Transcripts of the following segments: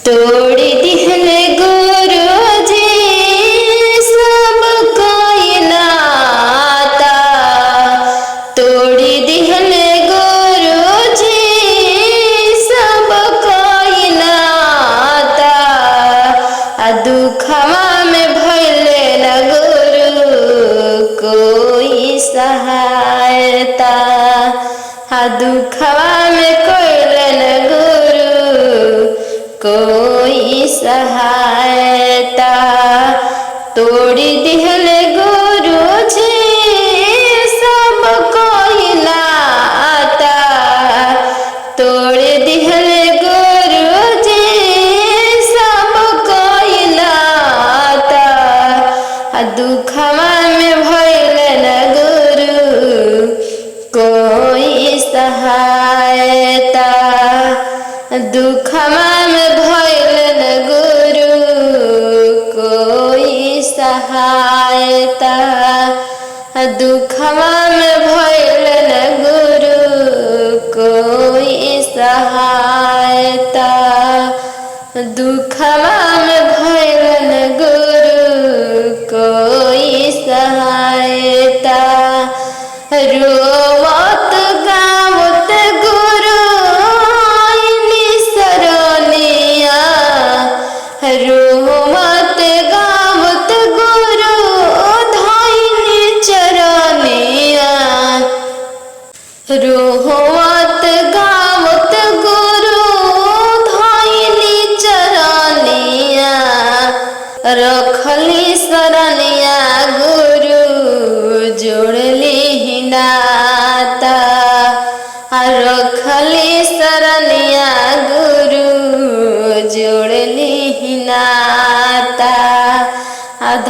तोड़ी दिहले गुरुजी सब कोई नाता, तोड़ी दिहले गुरुजी सब कोई नाता। दुखवा में भइले न गुरु कोई सहायता, दुखवा में कोइले न गुरु कोई सहायता। तोड़ी दिहले गुरुजी सब कोई नाता, तोड़ी दिहले गुरुजी सब कोई नाता। दुखवा में भइले न गुरु कोई सहायता, दुखवा में भइले न गुरु कोई सहायता, दुखवा में भइले न गुरु कोई सहायता, दुखवा में भइले न गुरु कोई सहायता। रोवत गावत गुरु आइनी सरनिया, रोवत गावत गुरु धइनी चरनिया, रोवत गावत गुरु धइनी चरनिया। रखली सरनिया गुरु जोड़ली नाता, रखली सरनिया गुरु जोड़ली नाता।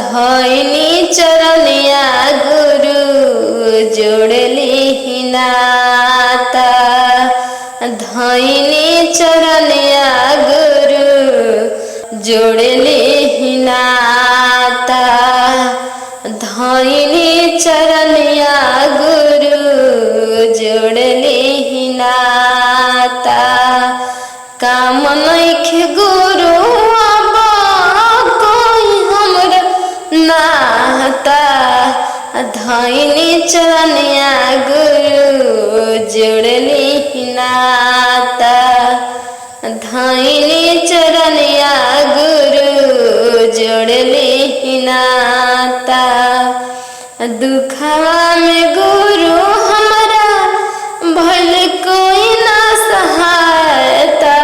धइनी चरनिया गुरु जोड़ली नाता, धइनी चरनिया गुरु जोड़ली नाता, धइनी चरनिया गुरु जोड़ली नाता। काम नइखे गुरु अब कोई हमरा नाता, धइनी चरनिया गुरु जोड़ली नाता, धइनी चरनिया गुरु जोड़ली नाता। दुखवा में गुरु हमरा भइल कोई ना सहायता,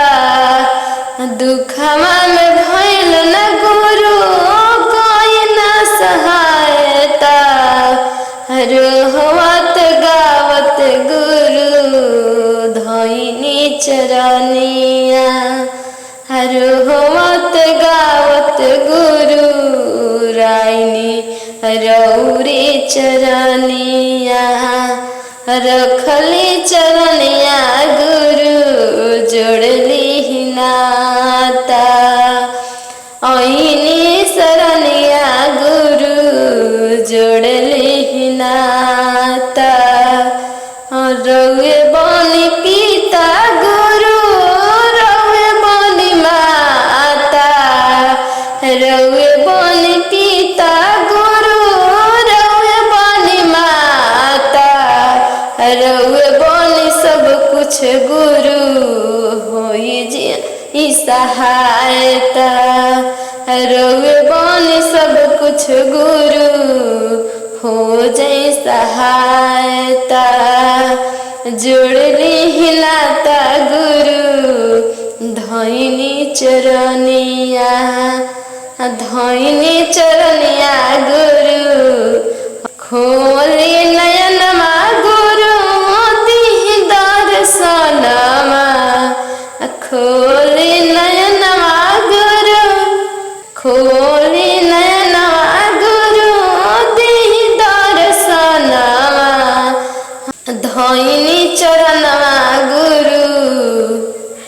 दुखवा में भइल न गुरु कोई ना सहायता। रोवत गावत गुरु धइनी चरनिया, रोवत गावत गुरु राइनी रौरी चरनिया। रखली चरनिया गुरु जोड़ली नाता, आइनी सरनिया गुरु जोड़ली नाता। रउए बनी पिता गुरु रउए बनी माता, रउए बनी पिता गुरु रउए बनी माता। रउए बनी सब कुछ गुरु होई जी सहायता, रउए बनी सब कुछ गुरु हो जाई सहायता। जोड़ली नाता गुरु धइनी चरनिया, धइनी चरनिया गुरु खोली नयनमा गुरु दिहि दर्शनमा, खोली नयनमा गुरु, खोली नयनमा गुरु दिहि दर्शनमा। धइनी चरणमा गुरु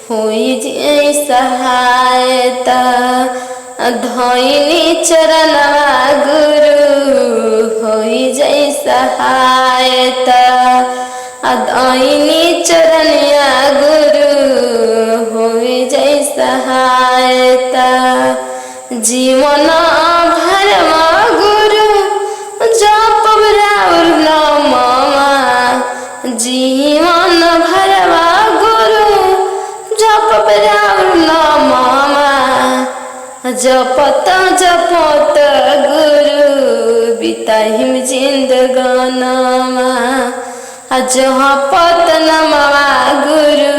होई जे सहायता, धइनी चरणमा गुरु होई जे सहायता। धइनी चरणिया गुरु होई जे सहाय जीवन भरमा गुरु जपब राउर नामवा जीवन भरमा गुरु जपब राउर नामवा जपत जपत गुरु बिताहिम जिंदगानवा जपत नमवा गुरु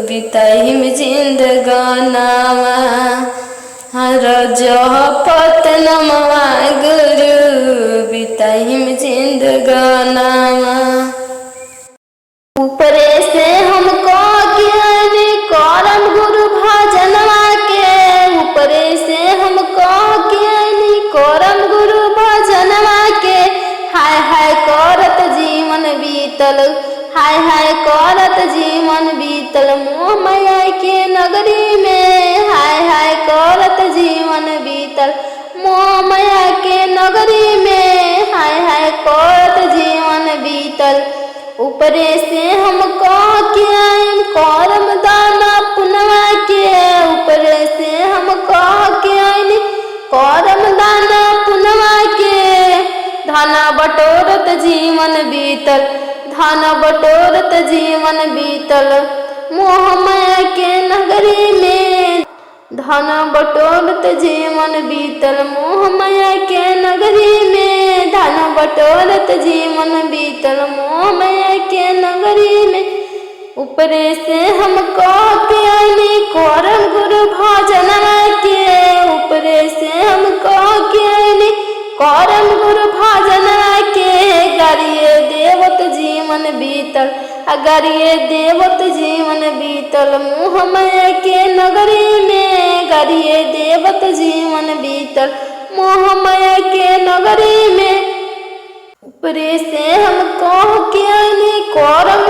बिताहिम जिंदगानवा जपत नमवा गुरु बिताहिम जिंदगानवा। ऊपरे से हमको ज्ञान करम गुरु भजनवा के ऊपरे से हमको ज्ञान करम गुरु भजनवा के हाय हाय करत जीवन बीतल हाय हाय करत जीवन बीतल मोह माया के नगरी में हाय हाय करत जीवन बीतल मोह माया के नगरी में हाय हाय करत जीवन बीतल। ऊपरे से हमको ज्ञान करम दाना पुनवा के ऊपरे से हमको ज्ञान करम दाना पुनवा के धन बटोरत जीवन बीतल धन बटोरत जीवन बीतल मोह माया के नगरी में धन बटोरत जीवन बीतल मोह माया के नगरी में धन बटोरत जीवन बीतल मोह माया के नगरी में। ऊपरे से हमको ज्ञानी करम गुरु भजनवा के ऊपरे से हमको ज्ञानी करम गुरु भजनवा के गरिए देवत जीवन बीतल गरिए देवत जीवन बीतल मोह माया के नगरी में गरिए देवत जीवन बीतल मोह माया के नगरी में। ऊपरे से हमको ज्ञानी करम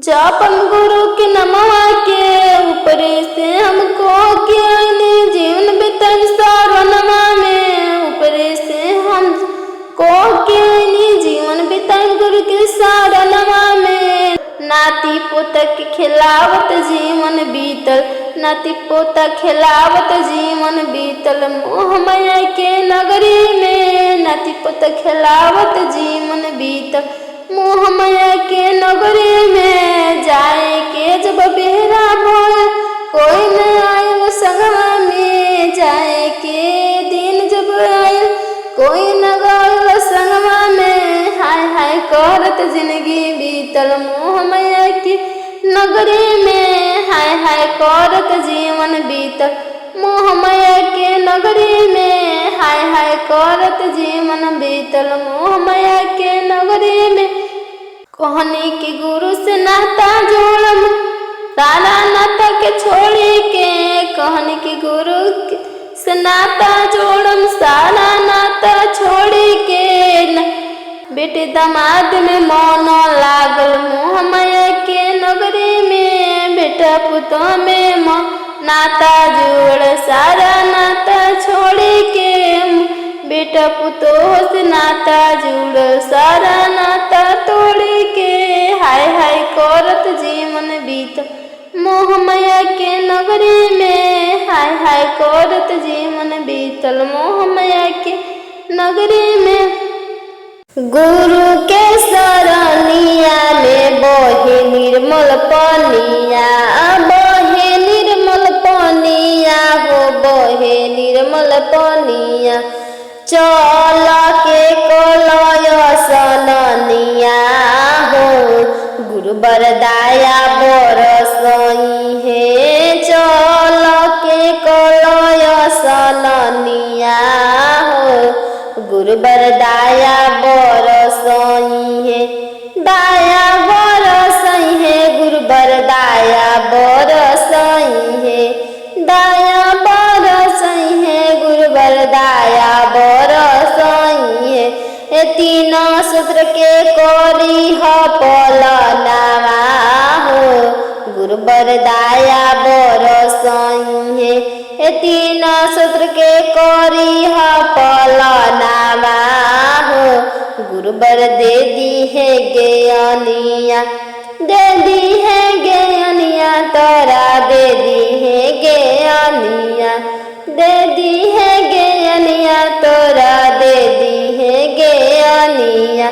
जपम गुरु के नमवा के ऊपरे से हमको ज्ञानी जीवन बीतल शरणवा में ऊपरे से हमको ज्ञानी जीवन बीतल गुरु के शरणवा में। नाती पोता के खिलावत जीवन बीतल नाती पोता खिलावत जीवन बीतल मोह माया के नगरी में नाती पोता खिलावत जीवन बीतल मोह माया के नगरी में। जाए के जब बेहरा भोल कोई न आयल संगवा में जाए के दिन जब आयल कोई न गयल संगवा में हाय हाय करत जिंदगी बीतल मोह माया की नगरी में हाय हाय करत जीवन बीतल मोह माया के नगरी में हाय हाय करत जीवन बीतल मोह माया के नगरी में। कहनी के गुरु से नाता जोड़म सारा नाता के छोड़ी के कहनी के गुरु से नाता जोड़म सारा नाता छोड़ी के बेटे दामाद में मन लागल मोह माया के नगरी में बेटा पुतों में नाता जोड़ सारा नाता छोड़ी के बेटा पुतोह से नाता जुड़ सारा नाता तोड़ के हाय हाय करत जीवन बीत मोह माया के नगरी में हाय हाय करत जीवन बीतल मोह माया के नगरी में। गुरु के शरणिया में बहे निर्मल पनिया बहे निर्मल पनिया हो बहे निर्मल पनिया चल के कलय सननिया हो गुरु बरदाया बरसई है चल के कलय सननिया हो गुरु बरदाया बरसई है दाया बरसई है गुरु बरदाया बरसई है दाया बरसई है गुरु बरदाया बरसई है। तीन सूत्र के कोरी ह पलनावा हो गुरु बरदाया बरसई है तीन सूत्र के कोरी ह पलनावा हो गुरु बर दे दी है ज्ञानिया दे दी है ज्ञानिया तोरा दे दी है ज्ञान ज्ञानिया दे दी है ज्ञानिया तोरा दे दी है ज्ञानिया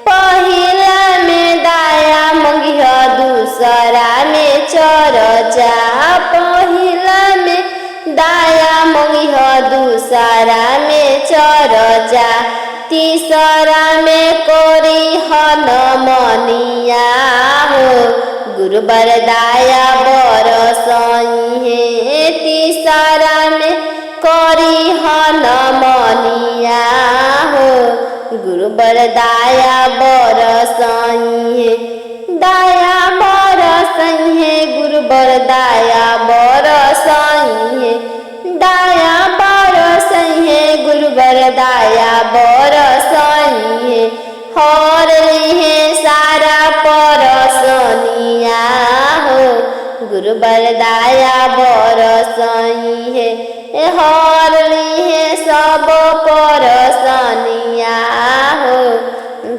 पहिला में दाया मंगिया दूसरा में चर्चा पहिला में दाया मंगिया दूसरा में चर्चा तीसरा में कोरी हन मनिया हो गुरुबर दाया बरसई है तीसरा में कोरी हन मनिया हो गुरुबर दाया बरसई है दाया बरसई है गुरुबर दाया बरसई है दाया बरसई है गुरुबर दाया बरसई है हर है सारा परसनिया हो गुरुबर दाया बरसई है हर है सब परसनिया हो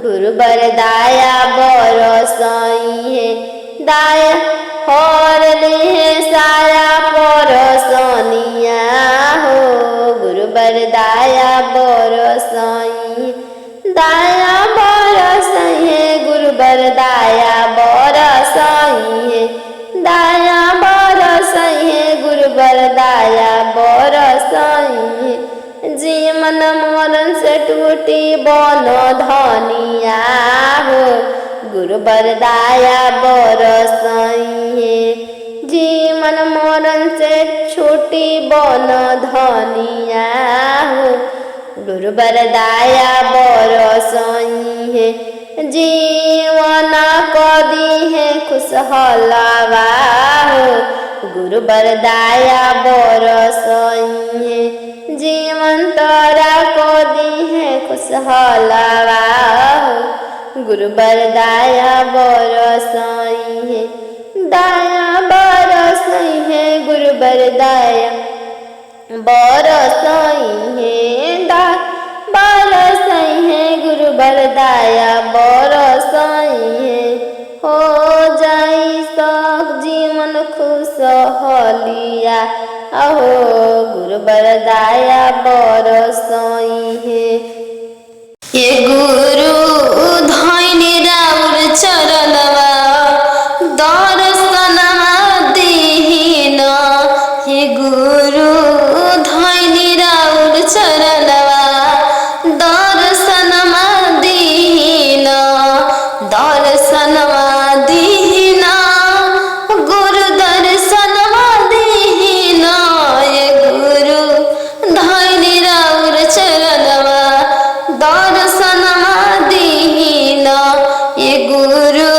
गुरुबर दाया बरसई है दाया हर है सारा परसनिया हो गुरुबर दाया बरसई दाया बरसई है गुरुबर दाया बरसई है दाया बरसई है गुरुबर दाया बरसई है जीवन मरण से टूटी बन धनिया हो गुरुबर दाया बरसई है जीवन मरण से छूटी बन धनिया हो गुरुबर दाया बरसई है जीवन कदी है खुशहलावा हो गुरुबर दाया बरसई है जीवन तोरा कदी है खुशहलावा हो गुरुबर दाया बरसई है दाया बरसई है गुरुबर दाया बरसई है बरसई है गुरुबर दाया बरसई है हो जाई सब जीवन खुशहलिया अहो गुरुबर दाया बरसई है ये गुरु धैनी राउर चरणवा दर्शनमा दिहिन हे गुरु धैनी राउर चरणवा दर्शनमा दिहिन दर्शनमा दिहिन गुरु दर्शनमा दिहिन हे गुरु धैनी राउर चरणवा दर्शनमा दिहिन हे गुरु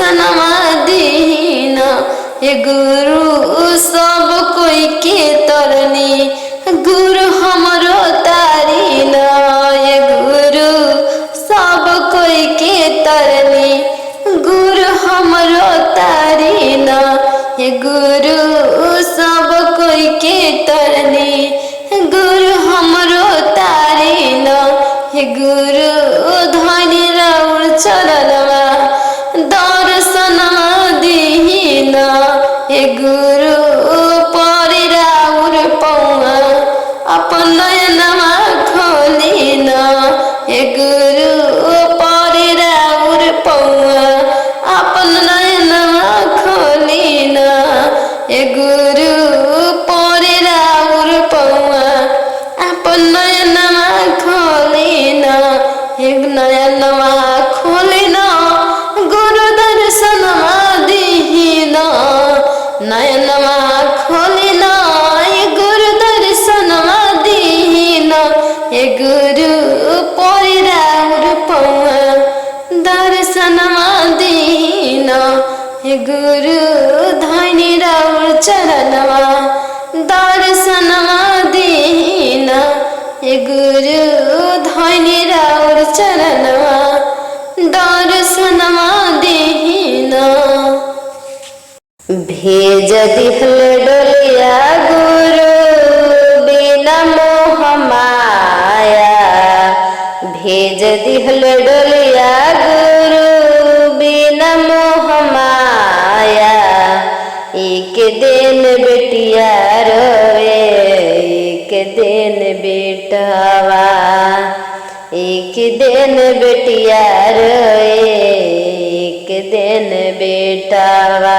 दर्शनमा दीना हे गुरु सब कोई के तरनी गुरु हमरो तारीना हे गुरु सब कोई के तरनी गुरु हमरो तारीना हे गुरु सब कोई के तरनी गुरु हमरो तारीना हे गुरु धनी राउर चरणवा दर्शनमा दीना हे गुरु परि राउर पौआ अपन नयनमा खोलिना हे गुरु परि राउर पौआ अपन नयनमा खोलिना हे गुरु परि राउर पौआ अपन नयनमा खोलिना हे नयनमा खोलिना गुरु दर्शनमा दीना नयनमा खोलिना हे गुरु दर्शनमा दीना हे गुरु परि राउर पौआ दर्शनमा दीना हे गुरु धनी राउर चरणवा दर्शनमा दीना हे गुरु धनी राउर चरणवा दर्शनमा दीना भेज दिहल डोलिया गुरु बिना मोह माया भेज दिहल डोलिया गुरु बिना मोह माया एक दिन बेटिया रोवे एक दिन बेटवा एक दिन बेटिया रोए एक दिन बेटवा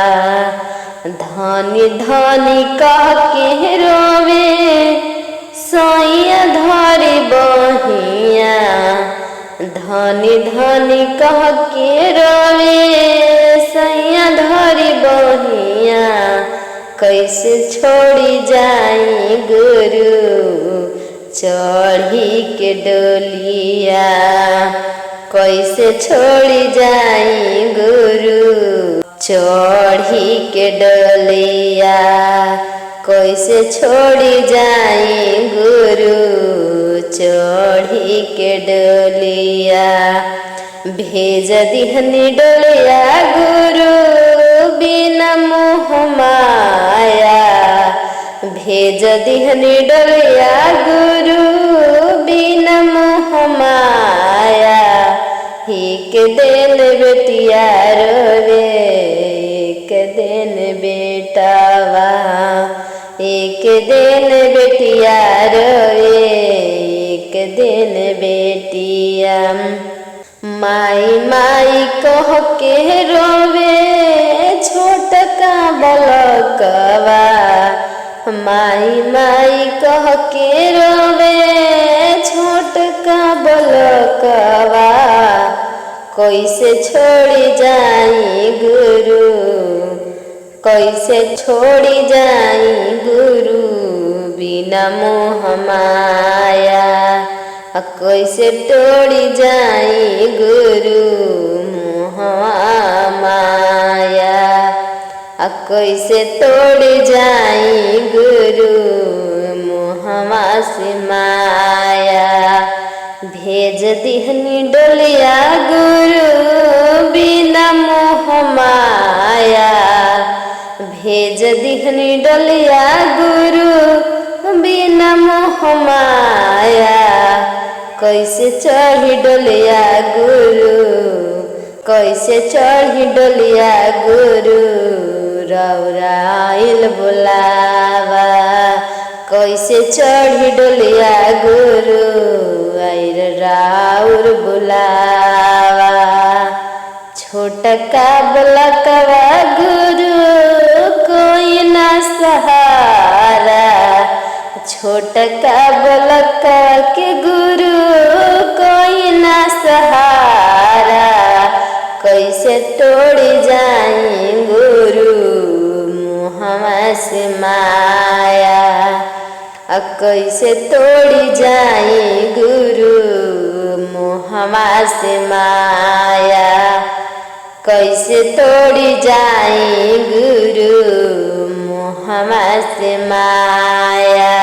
धनी धनी कह के रोवे सैया धरी बहिया धनी धनी कह के रोवे सैया धरी बहिया कैसे छोड़ी जाई गुरु चढ़ी के डोलिया कैसे छोड़ी जाई गुरु चढ़ी के डोलिया कैसे छोड़ी जाई गुरु चढ़ी के डोलिया भेज दिहनी डोलिया गुरु बिना मोह माया भेज दिहनी डोलिया गुरु बिना मोह माया एक दिन बेटिया रोवे एक दिन बेटावा एक दिन बेटिया रोवे एक दिन बेटिया माई माई कह के रोवे छोटका बलकवा माई माई कह के रोवे छोटका बलकवा कैसे छोड़ी जाई गुरु कैसे छोड़ी जाई गुरु बिना मोह माया कैसे तोड़ी जाई गुरु मोह माया कैसे तोड़ी जाई गुरु मोहवा से माया भेज दिहनी डोलिया गुरु बिना मोह माया भेज दिहनी डोलिया गुरु बिना मोह माया कैसे चढ़ी डोलिया गुरु कैसे चढ़ी डोलिया गुरु रौराइल बुलावा कैसे चढ़ी डोलिया गुरु आइर राउर बुलावा छोटका बलकवा गुरु कोई ना सहारा छोटका बलका के गुरु कोई ना सहारा कैसे तोड़ी जाई गुरु मुहवा से माया कैसे तोड़ी जाई गुरु मुहवा से माया कैसे तोड़ी जाए गुरु मोहमा से माया।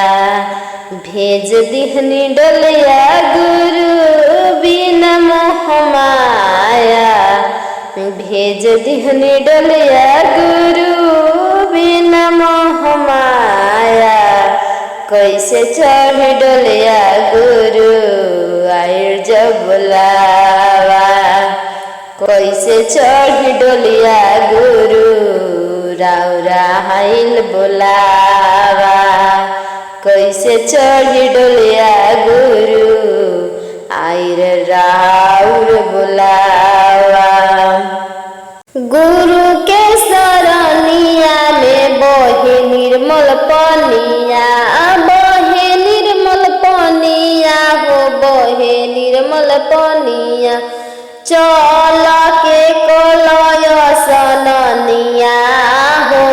भेज दिहनी डोलिया गुरु बिना मोह माया। भेज दिहनी डोलिया गुरु बिना मोह माया। कैसे चढ़ डोलिया गुरु आयर जब बुलावा। कैसे चढ़ डोलिया गुरु राउरा हाइल बुलावा। कैसे चढ़ डोलिया गुरु आयर राउर बुलावा। गुरु के सरनिया में बहे निर्मल पनिया। बहे निर्मल पनिया हो बहे निर्मल पनिया। चल के कलय सननिया हो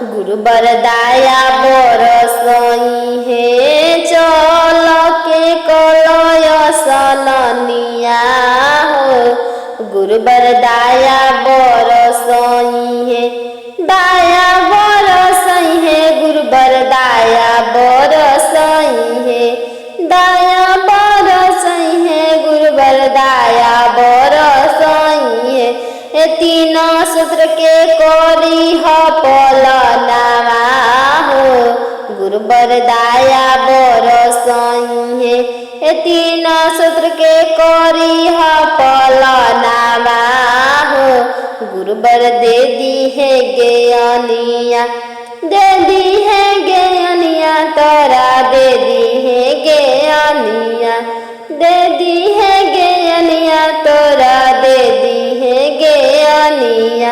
गुरु बरदाया बरसई है। चल के कलय सननिया हो गुरु बरदाया बरसई है। दाया बरसई है गुरु बरदाया बरसई है। दाया बरसई है गुरु बरदाया बरसई है। ए तीनों सूत्र के कोरी ह पलनावा हो गुरु बरदाया बरसई है। ए तीनों सूत्र के कोरी ह पलनावा हो गुरु बर दे दी है ज्ञानिया। दे दी है ज्ञानिया तोरा दे दी है ज्ञानिया। दे दी है ज्ञानिया तोरा दे दी है ज्ञानिया।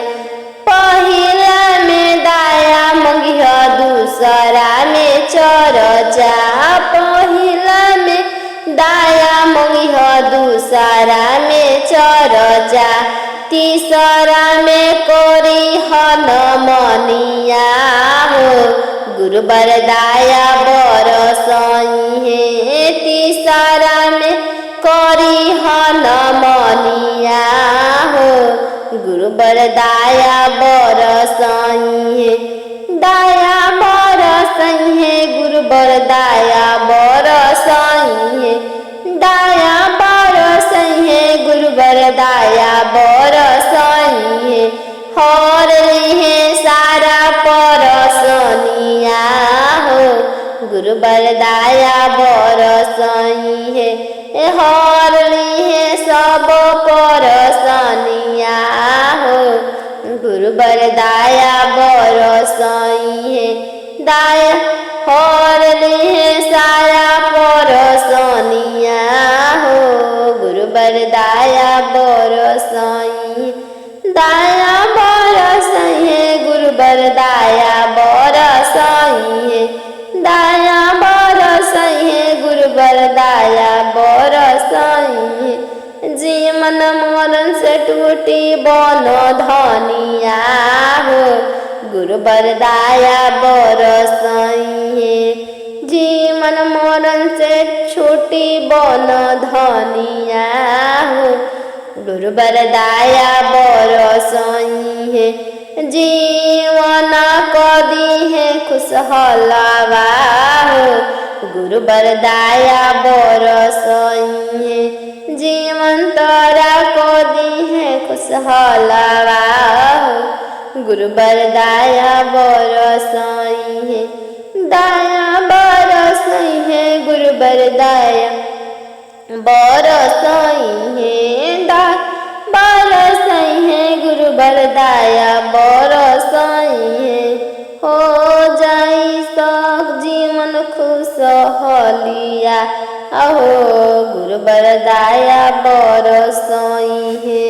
पहिला में दाया मंगिया दूसरा में चर्चा। पहिला में दाया मंगिया दूसरा में चर्चा। तीसरा में कोरी हन मनिया हो गुरु बरदाया बरसई है। तीसरा में कोरी हन मनिया हो गुरु बरदाया बरसई है। दाया बरसई है गुरु बरदाया बरसई है। दाया बरसई है गुरु बरदाया बरसई है। हर है सारा परसनिया हो गुरु बरदाया बरसई है। हर है सब परसनिया हो गुरु बरदाया बरसई है। दाया हर है सारा परसनिया हो गुरु बरदाया बरसई। दाया बरसई है गुरु बरदाया बरसई है। दाया बरसई है गुरु बरदाया बरसई है। जीवन मरण से टूटी बन धनिया हो गुरु बरदाया बरसई है। जीवन मरण से छूटी बन धनिया हो गुरु बरदाया बरसई है। जीवन कदी है खुशहलावा हो गुरु बरदाया बरसई है। जीवन तोरा कदी है खुशहलावा हो गुरु बरदाया बरसई है। दाया बरसई है गुरु बरदाया बरसई है। बरसई है गुरु बरदाया बरसई है। हो जाई सब जीवन खुशहलिया अहो गुरु बरदाया बरसई है।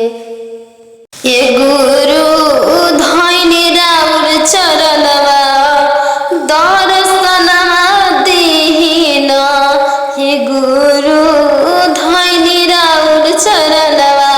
ये गुरु धैनी राउर चरणवा दर्शनवा दीन। हे गुरु धैनी राउर चरणवा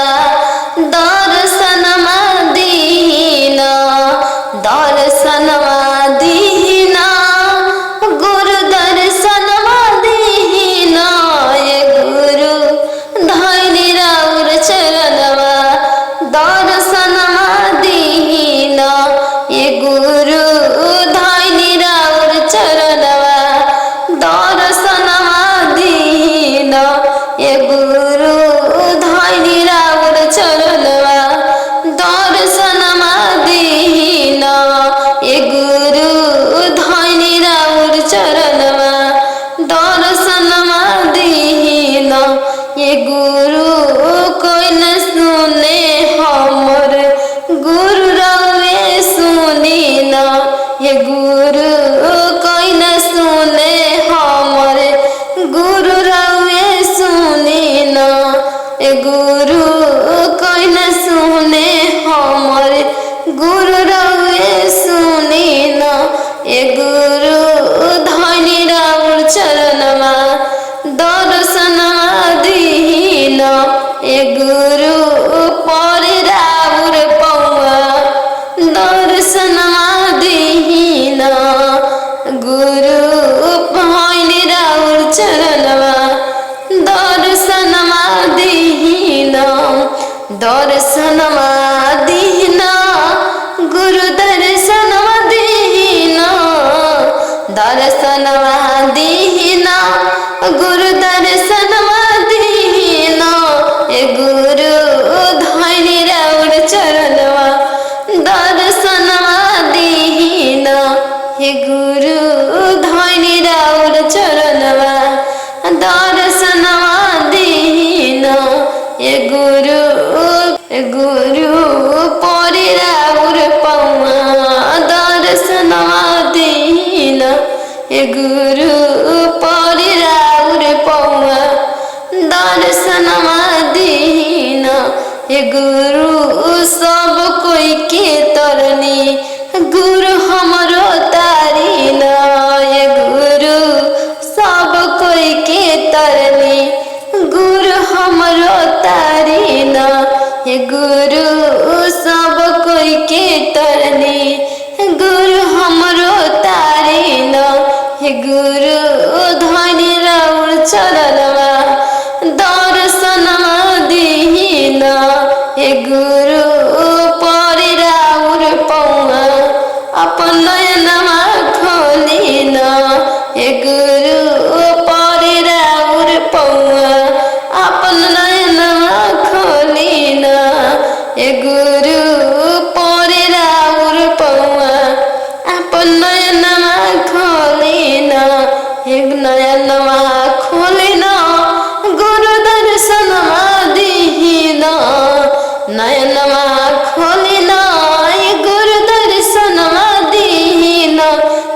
हे गुरु धैनी राउर चरणवा दर्शनवा दीन हे गुरु परि राउर पौआ दर्शनवा दीन हे गुरु परि राउर पौआ दर्शनवा दीन हे गुरु सब कोई के तरनी गुरु हमरो तारीन हे गुरु सब कोई के तरनी गुरु हमरो तारीन हे गुरु सब कोई के तरनी गुरु हमरो तारीन हे गुरु धैनी राउर चरणवा दर्शनवा दीन हे गुरु परि राउर पौआ अपन नयनवा खोलिन हे गुरु परि राउर पौआ अपन नयनवा खोलिन हे गुरु परि राउर पौआ अपन नयनवा खोलिन हे नयनवा खोलिन गुरु दर्शनवा दीन नयनवा खोलिन हे गुरु दर्शनवा दीन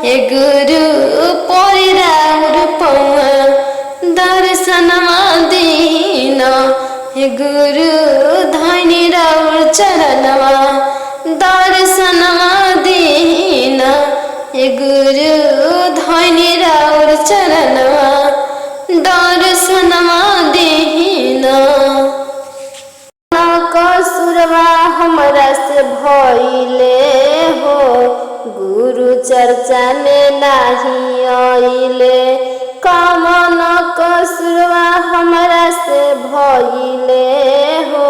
हे गुरु परि राउर पौआ दर्शनवा दीन हे गुरु धैनी राउर चरणवा दर्शनवा दीन हे गुरु धैनी राउर चरणवा दर्शनवा दीन कसुरवा हमरा से भइले हो गुरु चर्चा में नाही आइले कमन कसुरवा हमरा से भइले हो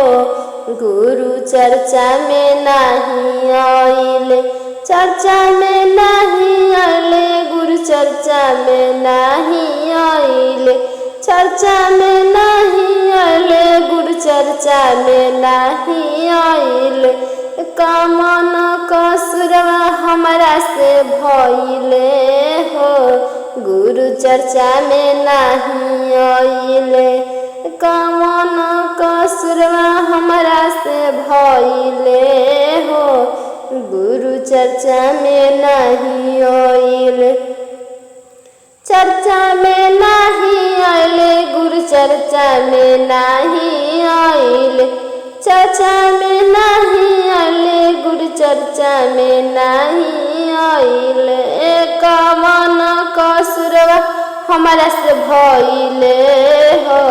गुरु चर्चा में नाही आइले चर्चा में नाही आइले गुरु चर्चा में नाही आइले चर्चा में नाही आइले गुरु चर्चा में नाही आइले कमन कसुरवा हमरा से भइले हो गुरु चर्चा में नाही आइले कमन कसुरवा हमरा से भइले हो गुरु चर्चा में नाही आइले चर्चा में नाही आइले गुरु चर्चा में नाही आइले चर्चा में नाही आइले गुरु चर्चा में नाही आइले कमन कसुरवा हमरा से भइले हो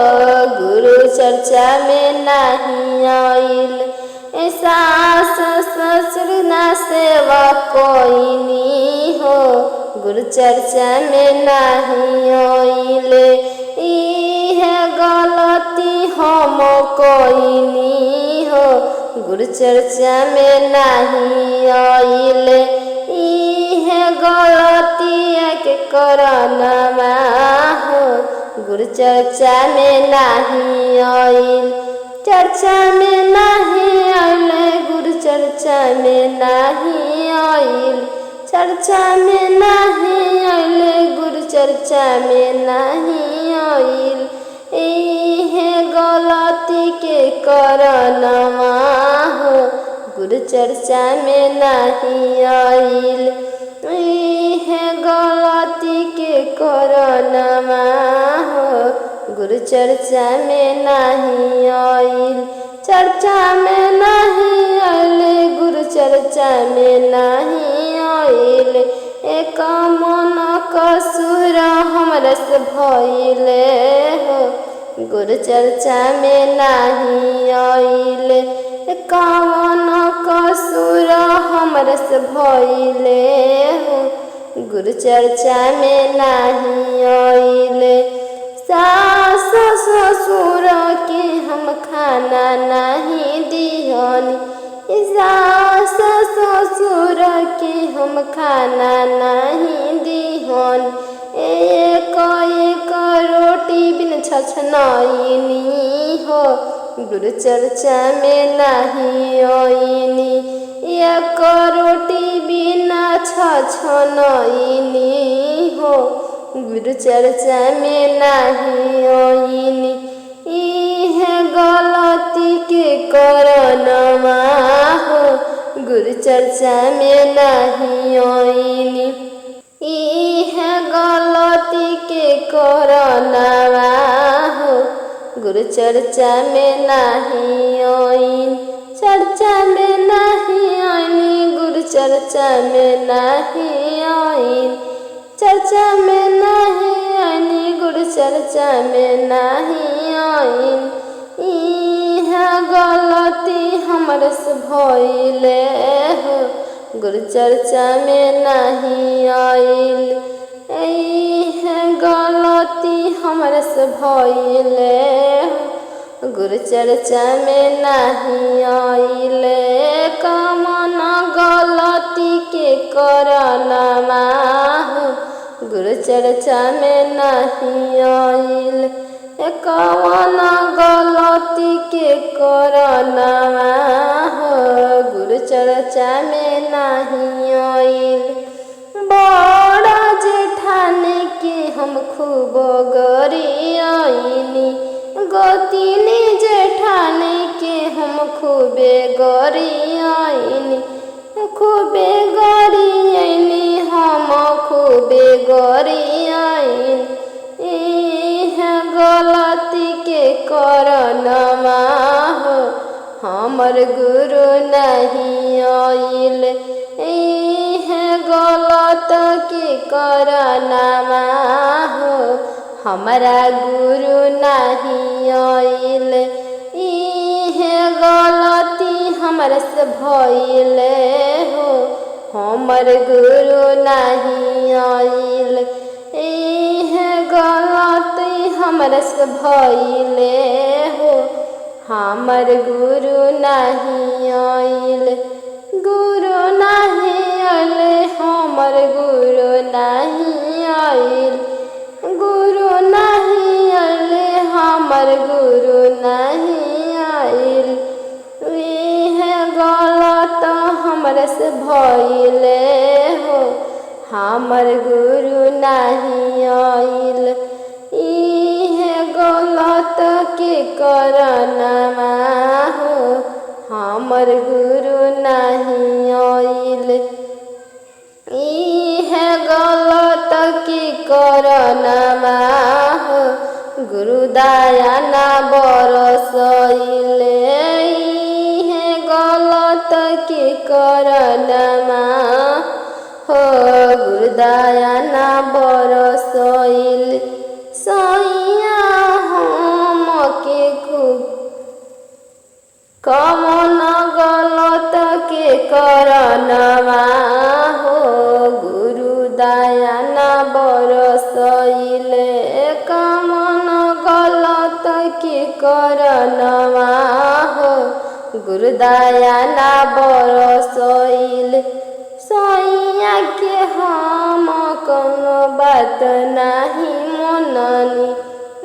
गुरु चर्चा में नाही आइले सास ससुर ना सेवा कोइनी हो गुरु चर्चा में नाही आइले इहे गलती हम कोइनी हो गुरु चर्चा में नाही आइले इहे गलती के करनवा हो गुरु चर्चा में नाही आइले चर्चा में नाही आइले गुरु चर्चा में नाही आइले चर्चा में नाही आइले गुरु चर्चा में नाही आइले इहे गलती के करनवा हो गुरु चर्चा में नाही आइले इहे गलती के करनवा हो गुरु चर्चा में नाही आइले चर्चा में नाही आइले गुरु चर्चा में नाही आइले एक मन कसुर हमरा से भइले हो गुरु चर्चा में नाही आइले एक मन कसुर हमरा से भइले हो गुरु चर्चा में नाही आइले सास ससुर के हम खाना नहीं दिहनी सास ससुर के हम खाना नहीं दिहनी एक एक रोटी बिन छछनैनी हो गुरु चर्चा में नहीं आइनी एक रोटी बिना छछनइनी हो गुरु चर्चा में नाही आइनी। इहे गलती के करनवा हो गुरु चर्चा में नाही आइनी। इहे गलती के करनवा हो गुरु चर्चा में नाही आइनी। चर्चा में नहीं आइनी गुरु चर्चा में नहीं आइनी। चर्चा में नहीं आइनी गुरु चर्चा में नहीं आइनी। इहाँ गलती हमरे से भइले हो गुरु चर्चा में नहीं आइल। इहाँ गलती हमरे से भइले हो गुरु चर्चा में नहीं आइले। कमन गलती के करनवा हो गुरु चर्चा में नहीं आइल। कमन गलती के करनवा हो गुरु चर्चा में नहीं आइल। बड़ा जेठानी के हम खूब गरियाइनी। गोतिनी जेठानी के हम खूबे गरियाइनी। खूबे गरियाइनी हम खूबे गरियाइनी। इहाँ गलती के करनवा हो हमर गुरु नहीं आइल। इहाँ गलत के करनवा हो हमारा गुरु नहीं आइल। इहे गलती हमरे से भइले हो हमर गुरु नहीं आइल। इहे गलती हमरे से भइले हो हमर गुरु नहीं आइल। गुरु नहीं आइल हमर गुरु नहीं आइल। गुरु नहीं आइले हमर गुरु नहीं आइल। इहे गलत हमरे से भइले हो हमर गुरु नहीं आइल। इहे गलत के करनवा हो हमर गुरु नहीं आइल। इहे गलत के करनवा हो गुरु दया ना बरसइले। इहे गलत के करनवा हो गुरु दया ना बरसइले। सैया हम के खूब कमन गलत के करनवा हो गुरु दया ना बरसइले। कमन गलत के करनवा हो गुरु दया ना बरसइले। सैया के हम कौनो बात नहीं मननी।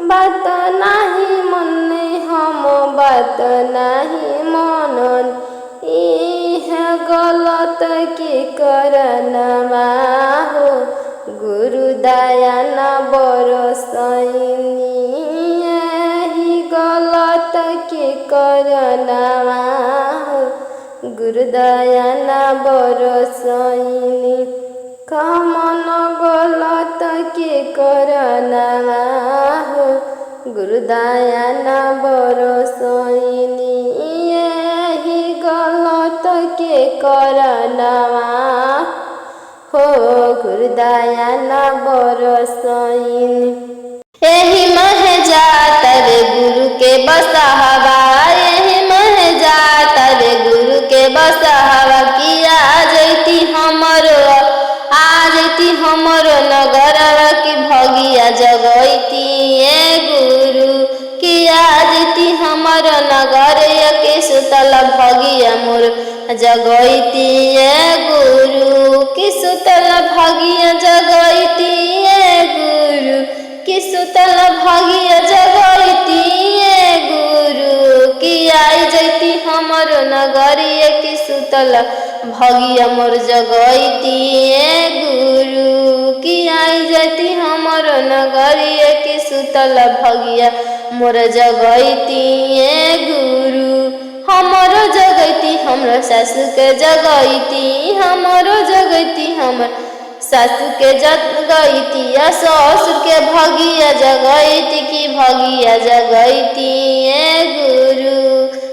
बात नहीं मननी हम बात नहीं मननी। इहे गलत के करनवा हो गुरु दया ना बरसइनी। यही गलत के करनवा हो गुरु दया ना बरसइनी। कमन गलत के करनवा हो गुरु दया ना बरसइनी। यही गलत के करनवा हो गुरु दया ना बरसइनी। एही मह जात रे गुरु के बसहवा। एही मह जात रे गुरु के बसहवा। किया जैती हमरो नगरवा की भगिया जगैती ए गुरु। किया जैती हमरो नगर के सुतल भगिया मोर जगैती ए गुरु। कि सुतल भगिया जगैती ए गुरु। कि सुतल भगिया जगैती ए गुरु। कि आई जैती हमरो नगरिया कि सुतल भगिया मोर जगैती गुरु कि आई जाती हमर नगरिया कि सुतल भगिया मोर जगैती गुरु हमरो जगैती हमर सासु के जगैती हमरो जगैती हमर सासु के जगैती या ससुर के भगिया जगैती कि भगिया जगैती गुरु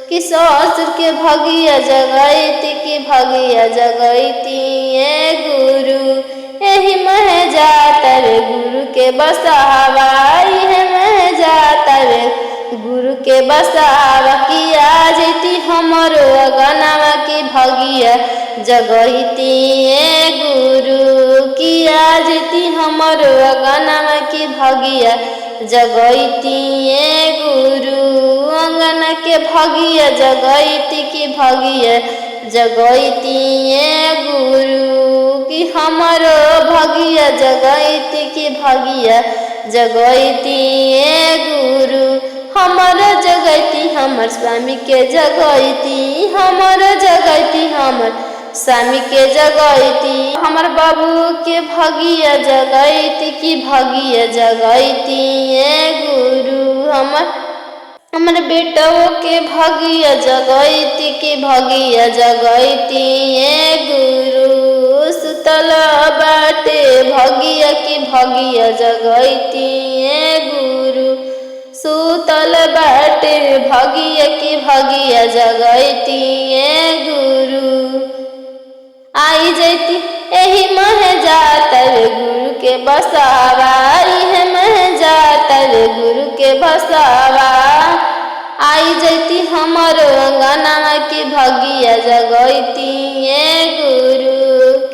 कि ससुर के भगिया जगैती कि भगिया जगैती गुरु एही मह जाता रे गुरु के बसावा है मह जाता रे गुरु के बसावा कि आ जैती हमरो अगनावा की भगिया जगैती गुरु कि आ जैती हमरो अगनावा की भगिया जगैती गुरु अंगना के भगिया जगैती की भगिया जगैती गुरु कि हमरो भगिया जगैती की भगिया जगैती गुरु हमर जगैती हमर स्वामी के जगैती हमर जगैती हमर स्वामी के जगैती हमर बाबू के भगिया जगैती की भगिया जगैती गुरु हमर बेटों के भगिया जगैती की भगिया जगैती गुरु सुतल बाटे भगिया की भगिया जगैती गुरु सुतल बाटे भगिया की भगिया जगैती गुरु आई जैती एही मह जाता रे गुरु के बसावा है मह जाता रे गुरु के बसावा आई जैती हमरो अंगनावा की भगिया जगैती गुरु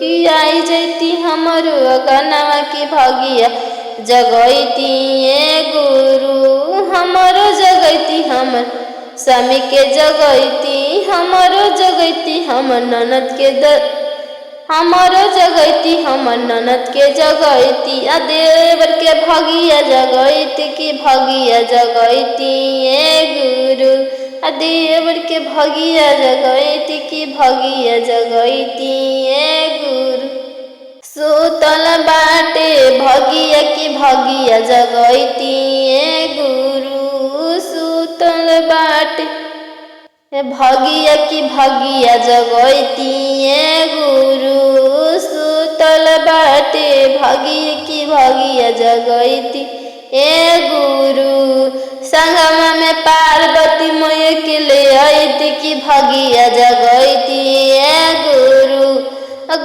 कि आई जैती हमरो अंगनावा की भगिया जगैती गुरु हमरो जगैती हमर स्वामी के जगैती हमरो जगैती हमर ननद के हमरो जगैती हमर ननद के जगैती आ देवर के भगिया जगैती की भगिया जगैती गुरु आ देवर के भगिया जगैती की भगिया जगैती गुरु सुतल बाटे भगिया की भगिया जगैती गुरु सुतल बाटे भगिया की भगिया जगैती गुरु सुतल बाटे भगिया की भगिया जगैती गुरु संगमा में पार्वती मोय के ले आईती की भगिया जगैती गुरु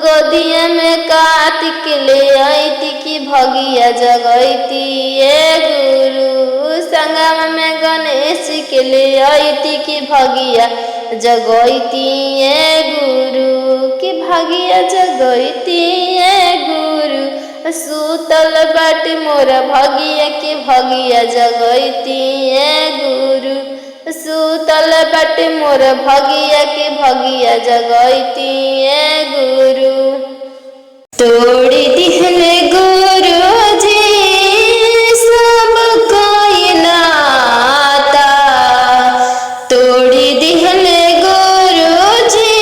गोदिया में कार्तिक ले आईती की भगिया जगैती गुरु संगम में गणेश के ले आईती की भगिया जगैती गुरु की भगिया जगैती गुरु सुतल बाटी मोर भगिया की भगिया जगैती गुरु सुतल बाटी मोर भगिया की भगिया जगैती गुरु तोड़ी दिहले गुरु जी सब कोई नाता तोड़ी दिहले गुरु जी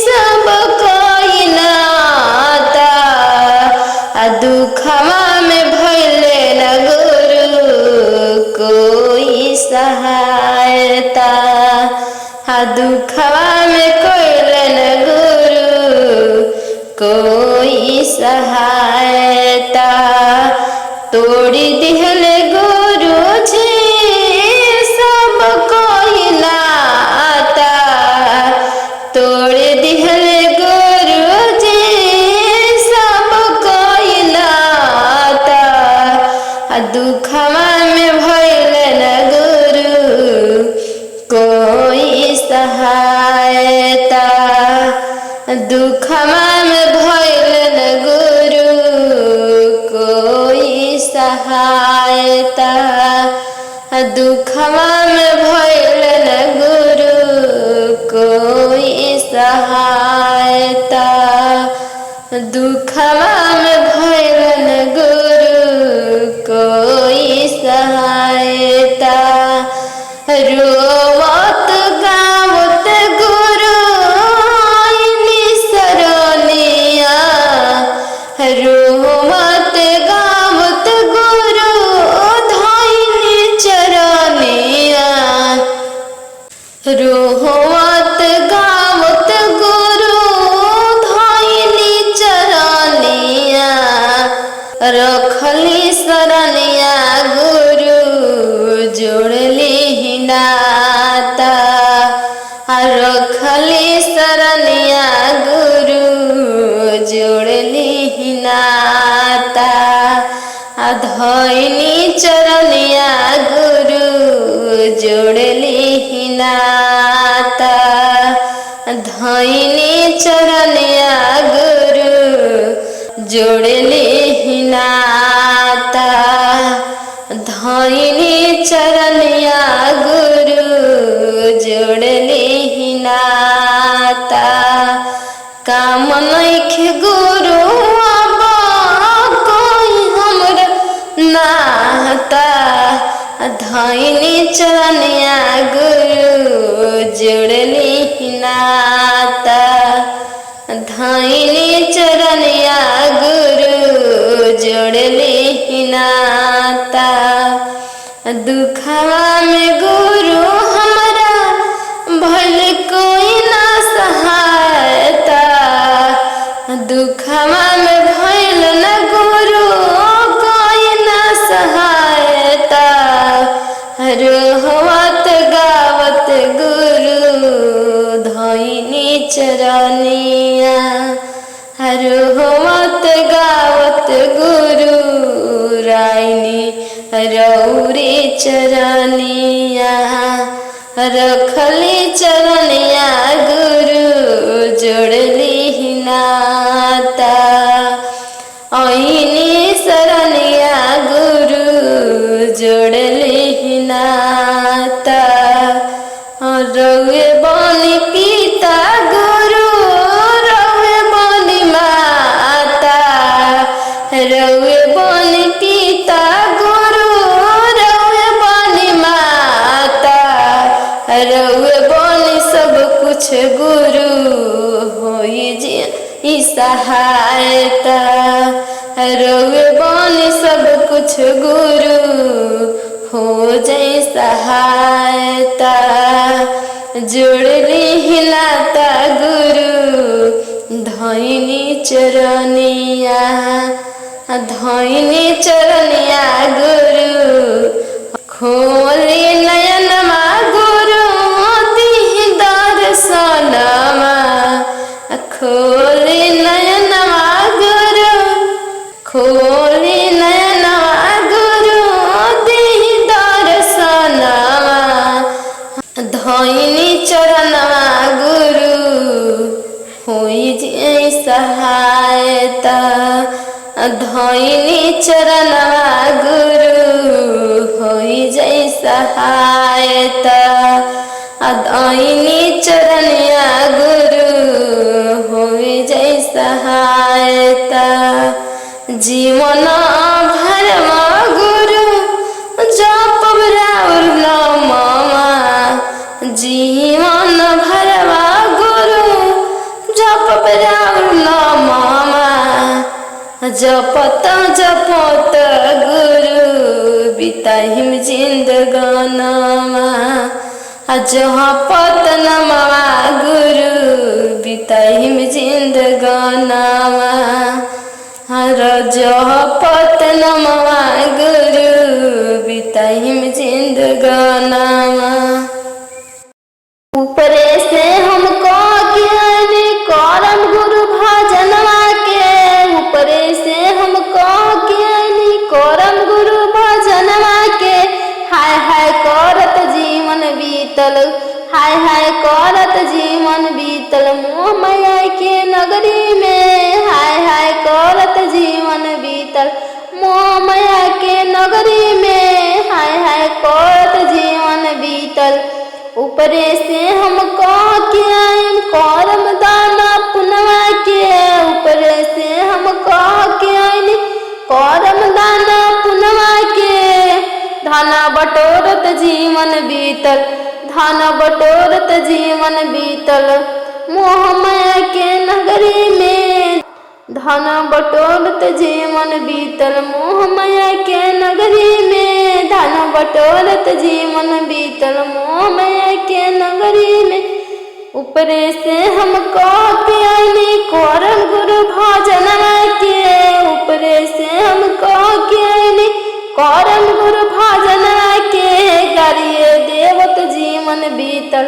सब कोई नाता दुखवा में भइले न गुरु कोई सहायता दुखवा में कोइले न गुरु कोई सहायता तोड़ी दिहले गुरु जी सब कोई नाता तोड़ी दिहले गुरु जी सब कोई नाता दुखवा में भइले न गुरु कोई सहायता दुखवा में भइले न गुरु कोई सहायता दुखवा में भइले न गुरु कोई सहायता दुखवा में भइले न गुरु कोई सहायता रोवत गावत गुरु चरनिया गुरु जोड़ली नाता धइनी चरनिया गुरु जोड़ली नाता धइनी चरनिया गुरु जोड़ली नाता धइनी चरनिया गुरु जोड़ली नाता काम नइखे गुरु अब कोई हमरा नाता धइनी चरनिया गुरु जोड़ली नाता धइनी चरनिया गुरु जोड़ली नाता दुखवा में गुरु हमरा भल कोई ना सहायता दुखवा में भइल न गुरु कोई ना सहायता रोहवत गावत गुरु धइनी चरनिया रोहवत गावत गुरु राइनी रौरी चरनिया रखली चरनिया गुरु जोड़ली नाता ऐनी शरनिया गुरु जोड़ली नाता रउए बनी पिता गुरु रउए बनी माता रउए बनी पिता गुरु रउए बनी माता रउए बनी सब कुछ गुरु होई जी सहायता रउए बनी सब कुछ गुरु हो जाई सहायता जोड़ली नाता गुरु धइनी चरनिया धइनी चरनिया गुरु खोली नयनमा गुरु दिहि दर्शनमा खोली नयनमा गुरु खोली नयनमा गुरु दिहि दर्शनमा धइनी चरणमा गुरु होई जे सहायता धइनी चरणमा गुरु होई जे सहायता धइनी चरनिया गुरु होई जे सहायता जीवन भरमा गुरु जपब राउर नाममा जीवन भरमा गुरु जपब राउर नाममा जपत जपत गुरु बिताहिम जिंदगानमा जपत नमवा गुरु बिताहिम जिंदगानमा हर जपत नमवा गुरु बिताहिम जिंदगानमा ऊपरे से हमको ज्ञान करम गुरु भजनवा के ऊपरे से हमको ज्ञान करम गुरु भजनवा के हाय हाय करत जीवन बीतल हाय हाय करत जीवन बीतल मोह माया के नगरी में हाय हाय करत जीवन बीतल मोह माया के नगरी में हाय हाय करत जीवन बीतल ऊपरे से हमको क्या करम दाना पुनवा के ऊपरे से हमको क्या करम दाना पुनवा के धना बटोरत जीवन बीतल धन बटोरत जीवन बीतल मोह माया के नगरी में धन बटोरत जीवन बीतल मोह माया के नगरी में धन बटोरत जीवन बीतल मोह माया के नगरी में ऊपरे से हमको ज्ञानी करम गुरु भजनवा के ऊपरे से हमको ज्ञानी करम गुरु भजनवा के गारिए देवत जीवन बीतल,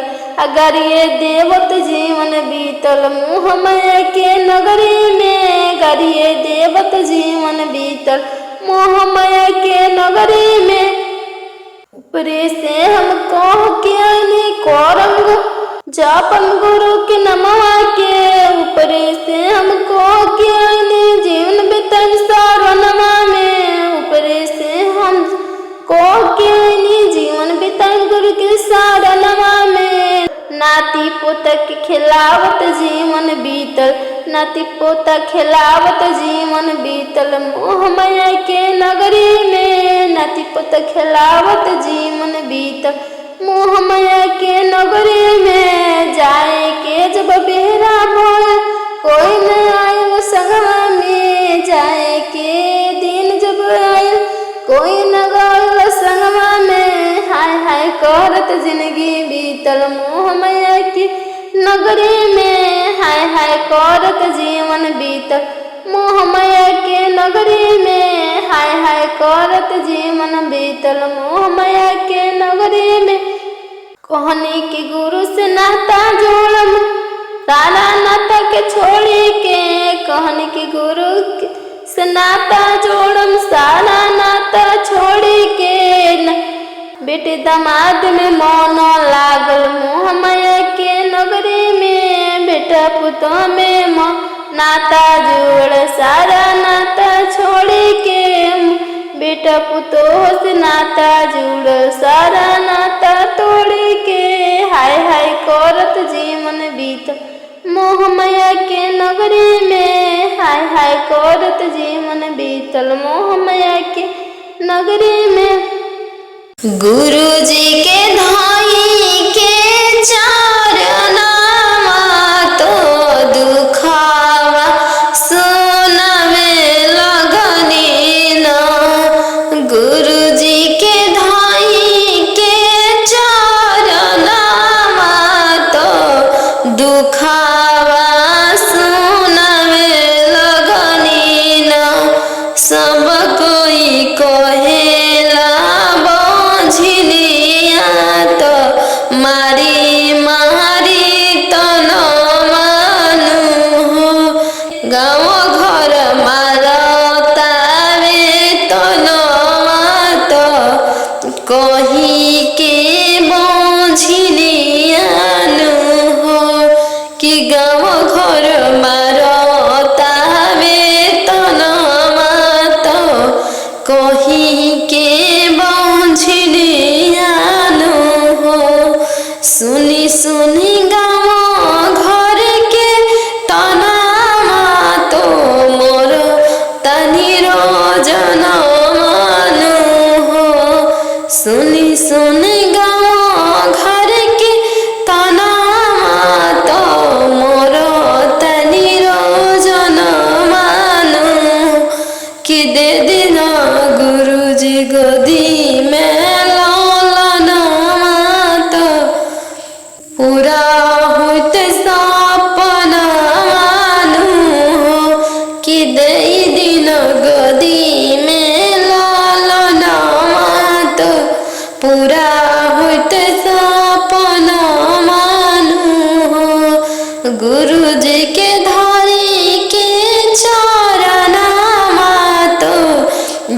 गारिए देवत जीवन बीतल, मोह माया के नगरी में गारिए देवत जीवन बीतल, मोह माया के नगरी में। ऊपरे से हम कह के आईनी करम जापन गुरु के नमवा के, ऊपरे से हम कह के आईनी जीवन बितन सारनमा में, ऊपरे से हम कह के आईनी जीवन बितन गुरु के सारनमा में। नाती पोता के खिलावत जीवन बीतल, नाती पोता खिलावत जीवन बीतल, मोह माया के नगरी में नाती पोता खिलावत जीवन बीतल, मोह माया के नगरी में। जाए के जब बेहरा भोल कोई न आयल संगवा में, जाए के दिन जब आयल कोई न गल संगवा में। हाय हाय करत जिंदगी बीतल, मोह माया की नगरी में, हाय हाय करत जीवन बीतल, मोह माया के नगरी में, हाय हाय करत जीवन बीतल, मोह माया के नगरी में। कहनी के गुरु से नाता जोड़म सारा नाता के छोड़ी के, कहनी के गुरु से नाता जोड़म सारा नाता छोड़ी के। बेटे दामाद में मन लागल मोह माया के नगरी में, बेटा पुतों में नाता जोड़ सारा नाता छोड़ी के। बेटा पुतोह से नाता जुड़ सारा नाता तोड़ी के, हाय हाय करत जीवन बीतल, मोह माया के नगरी में, हाय हाय करत जीवन बीतल, मोह माया के नगरी में। गुरु जी के धाई के चरणवा तो दुखावा सुनवे लगनी ना, गुरु जी के धाई के चरणवा तो दुखावा सुनवे लगनी ना। सब कोई कहेला झिलिया तो मारी मारी तो न मानू हो, गाँव घर मारतावे तो न मातो कही के झिलिया हो, कि गाँव घर मारतावे तो न मातो कही के सुनी सुनी गाँव घर के तनामा तो मोर तनी रोजन मानू हो, सुनी सुनी गाँव घर के तनामा तो मोर तनी रोजन मानू, कि दे दिना गुरु जी गोदी में पूरा होते सपना मानू हो, कि दे दिन गदी में लालना तो पूरा होते सपना मानू हो। गुरु जी के धारी के चरणवा तो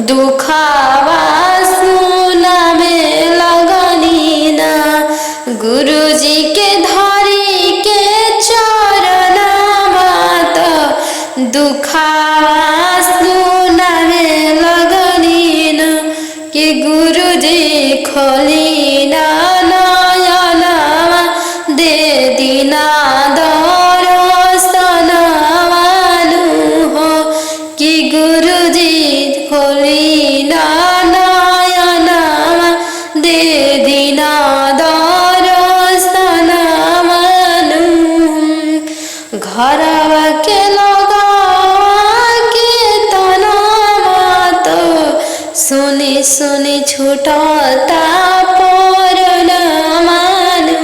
दुखावा सुनावे लगनी ना, गुरु जी के धारी के चरणवा तो दुखावा सुनावे लगनी ना, कि गुरु जी खोली ना नयनवा दे दीना दर्शनवानु हो, कि गुरु जी खोली ना नयनवा दे दीना घरवा के लगा के तनावा तो सुनी सुनी छूटता पर न मानू,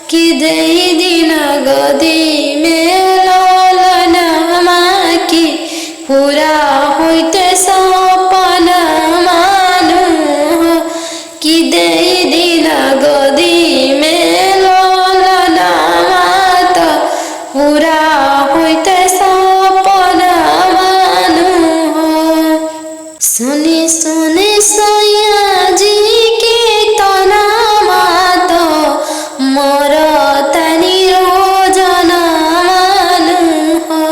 कि दे दिन गदी में लालनमा की पूरा होते सपना मानू, कि दे पूरा होइते सपना मानु हो। सुनी सुनी सैया जी के तनामा तो मोर तनी रोजना मानु हो।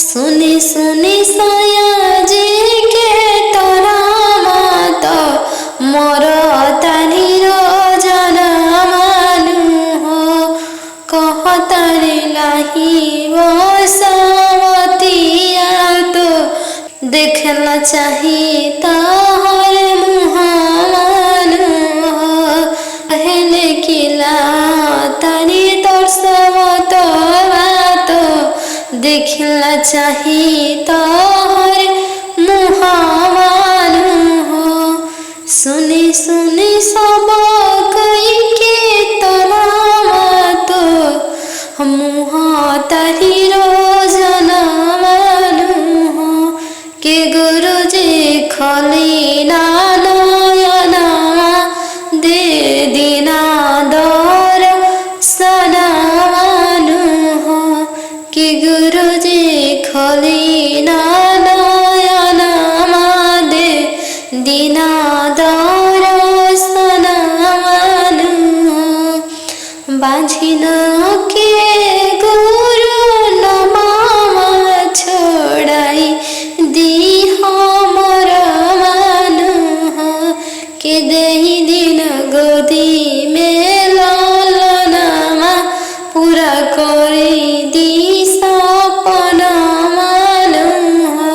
सुनी सुनी सैया जी के तनामा तो मोर तनी रोजना मानु हो। कहतरी लाही वो सावतिया तो देखला चाही तोहर मुहानु हो। कहले किला तनी तोर सबत बात देखला चाही तोहर मुहानु हो। सुनी सुनी सब कई के तनामा तो मुहा तारी रोजना मानु हो। के गुरुजी खली ना नयना दे दिना दर सना मानु हो। के गुरुजी खली ना नयना दे दिना दर सना मानु हो। बाँझिन के गुरु नमामा छोड़ाई दी हमर मानु हो। के देही दिन गोदी में लालनामा पूरा करी दी सपना मानु हो।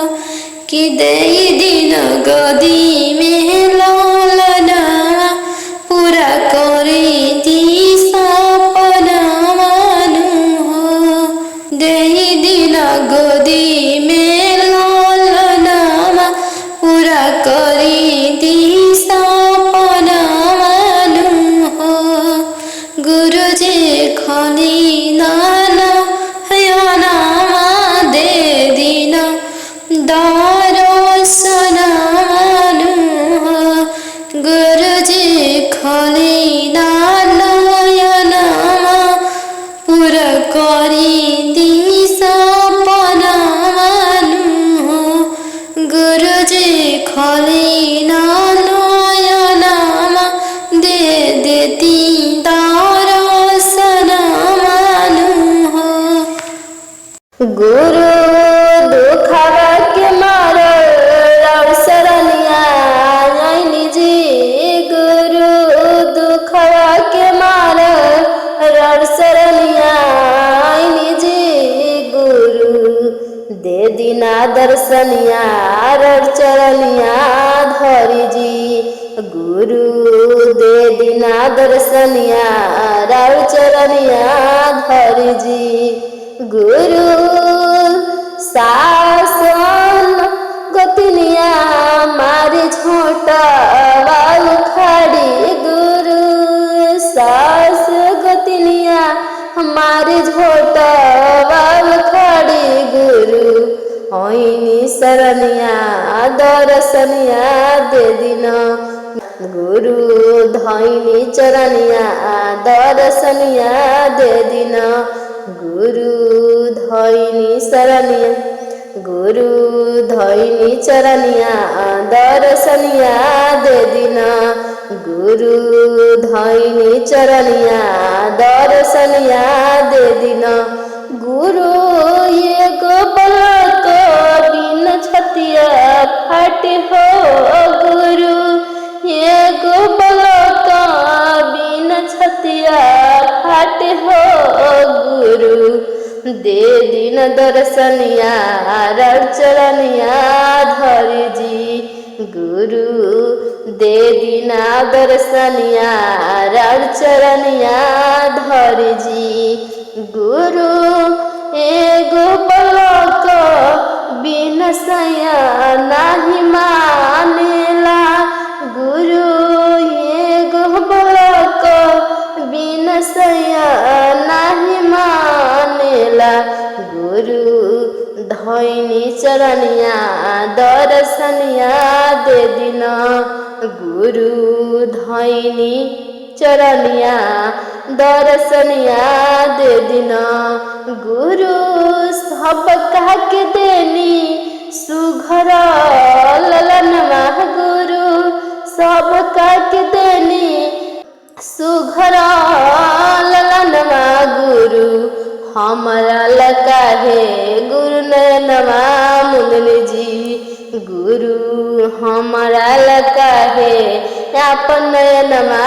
के देही दिन गोदी में लालनामा पूरा करी दी सपना मानु हो। देही दिन गोदी में लालनामा पूरा करी दी सपना मानु हो। गुरुजी खली नाना हयनामा दे दिन दर्शन मानु हो। गुरुजी खली नयनामा पूरा करी दी सपना मानु हो। गुरुजी खली नयनामा दे देती दर्शन मानु हो। गुरु दुखवा के मारे राव शरणिया आईनी जी। गुरु दुखवा के मारे राव शरणिया आईनी जी। गुरु दे दिना दर्शनिया राव चरनिया धरी जी। गुरु दे दिना दर्शनिया राव चरनिया धरी जी। गुरु शासन गोतिनिया मारी झोटा उखाड़ी। गुरु सास गोतिनिया हमारी झोटा उखाड़ी। गुरु होइनी शरणिया दर्शनिया दे दिन। गुरु धैनी चरनिया दर्शनिया दे दिन। गुरु धैनी शरणिया गुरु धैनी चरनिया दर्शनिया दे दिन। गुरु धैनी चरनिया दर्शनिया दे दिन। गुरु एगो पलक बिन छतिया फाटे हो। गुरु एगो पलक बिन छतिया फाटे हो। गुरु दे दिन दर्शनिया राव चरनिया धरी जी। गुरु दे दिना दर्शनिया राव चरनिया धरी जी। गुरु एगो पलक बिन सैया नाही मानेला। गुरु एगो पलक बिन सैया नाही मानेला। गुरु धैनी चरनिया दर्शनिया दे दिन। गुरु धैनी चरनिया दर्शनिया दे दिना गुरु सब कह के देनी सुघर ललनवा गुरु सब कह के देनी सुघर ललनवा गुरु हमारा लका है गुरु नयनवा मुंदनी जी गुरु हमारा लका है अपन नयनवा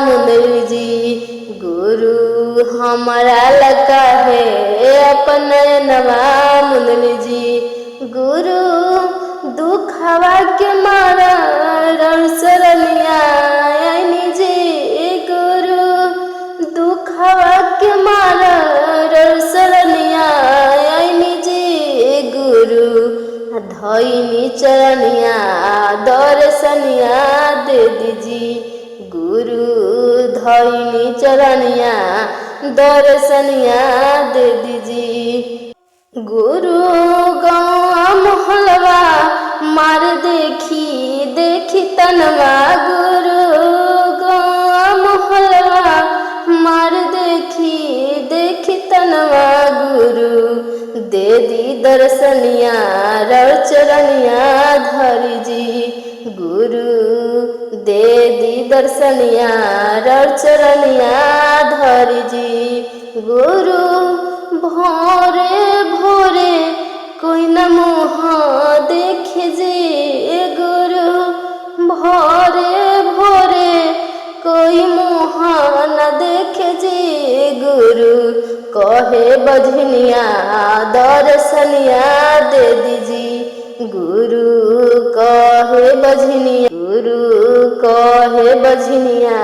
मुंदनी जी गुरु हमारा लका है अपन नयनवा मुंदनी जी गुरु दुखवा के मारा सरनिया जी गुरु दुखवा के मारा सरनिया जी गुरु धइनी चरनिया दर्शनिया दे दीजी गुरु धइनी चरनिया दर्शनिया दे दीजी गुरु गाँव मोहलवा मार देखी तनवा गुरु गाँव मोहलवा मार देखी तनवा गुरु दे दी दर्शनिया चरनिया धरी जी गुरु दे दी दर्शनिया चरनिया धरी जी गुरु भोरे भोरे कोई न मुँह देखे जे गुरु भोरे भोरे कोई मुँह न देखे जे गुरु कहे बजनिया दर्शनिया दे दीजी गुरु कहे बजनिया गुरु कहे बजनिया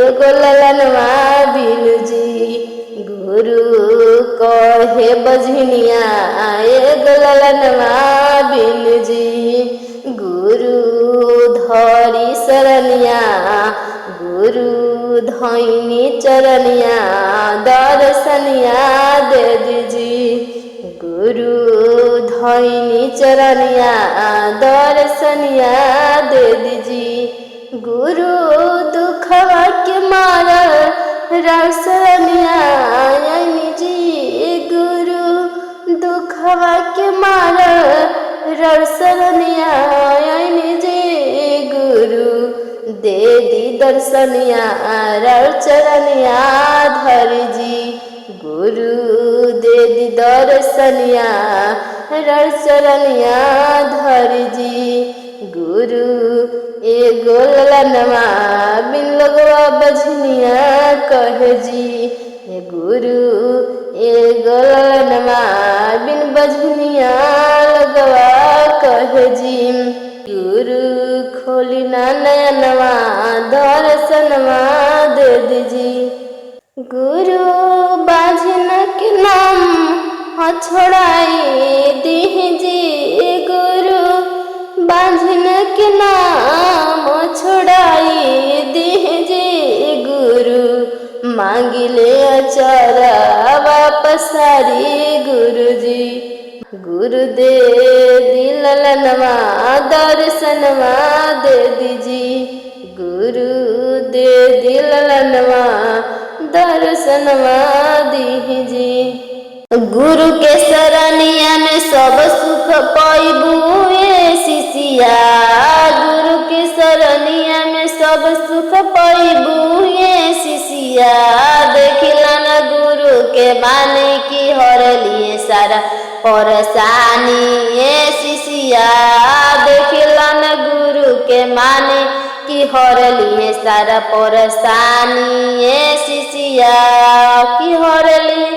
एगो ललनवा बिनु जी गुरु कहे बजनिया एगो ललनवा बिनु जी गुरु धरी सरनिया गुरु धइनी चरनिया दर्शनिया दे दीजी गुरु धइनी चरनिया दर्शनिया दे दीजी गुरु दुखवा के मारा रसनिया जी गुरु दुखवा के मारा रसनिया जी गुरु दे दी दर्शनिया चरनिया धरी जी गुरु दे दी दर्शनिया चरनिया धरी जी गुरु एगो ललनवा बिन लगवा बजनिया कहे जी गुरु एगो ललनवा बिन बजनिया लगवा कहे जी गुरु खोली ना नयनवा दर्शनवा दे दीजी गुरु बाजन के नाम छोड़ाई दीजी गुरु बाजन के नाम छोड़ाई दीजी गुरु मांगिले अचरा वापस सारी गुरु जी गुरु दे दिलनवा दर्शनवा दे दीजी गुरु दे दिलनवा दर्शनवा दीजी गुरु के शरणिया में सब सुख पाइबू ये शिष्या गुरु के शरणिया में सब सुख पाइबू ये शिष्या देखिला न गुरु के बानी की हर लिए सारा परेशानी ये शिष्या देखिला न गुरु के माने की हर लिए सारा परेशानी ये शिष्या की हर लिए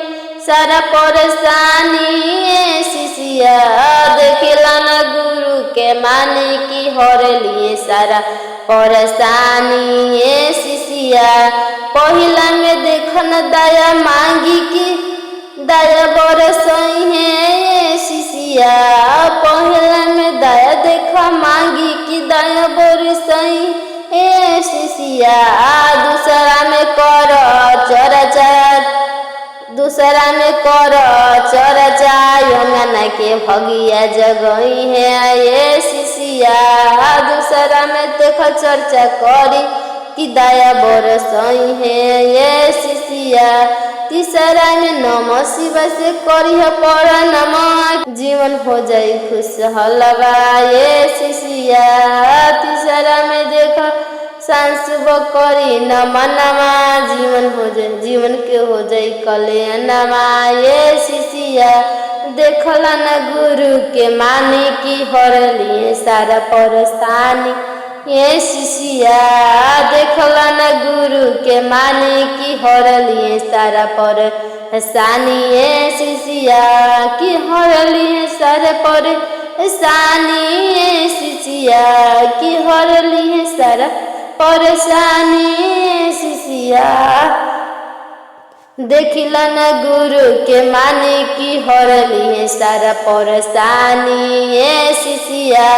सारा परेशानी ये शिष्या देखिला न गुरु के माने की हर लिए सारा परेशानी ये शिष्या पहिला में देखन दया मांगी की दया बरसई है शिष्या पहिला में दया देखा मांगी की दया बरसई है शिष्या दूसरा में कर चर्चा दूसरा में कर चर्चा यमुना के भगिया जगई है ये शिष्या दूसरा में देख चर्चा करी कि दया बरसई है ये शिष्या। तीसरा में नमः शिवाय से करिह प्रणाम, जीवन हो जाई खुशहालवा ये शिष्या। तीसरा में देख सांसुब करी नमा, जीवन के हो जाई कल्याणवा ये शिष्या। देखला न गुरु के माने की हर लिए सारा परेशानी ये शिष्या। देखला न गुरु के माने की हर लिए सारा परेशानी ये शिष्या। कि हर लिए सारे परेशानी ये शिष्या। कि हर लिए सारा परेशानी ये शिष्या। देखिला न गुरु के माने की हर लिए सारा परेशानी ये शिष्या।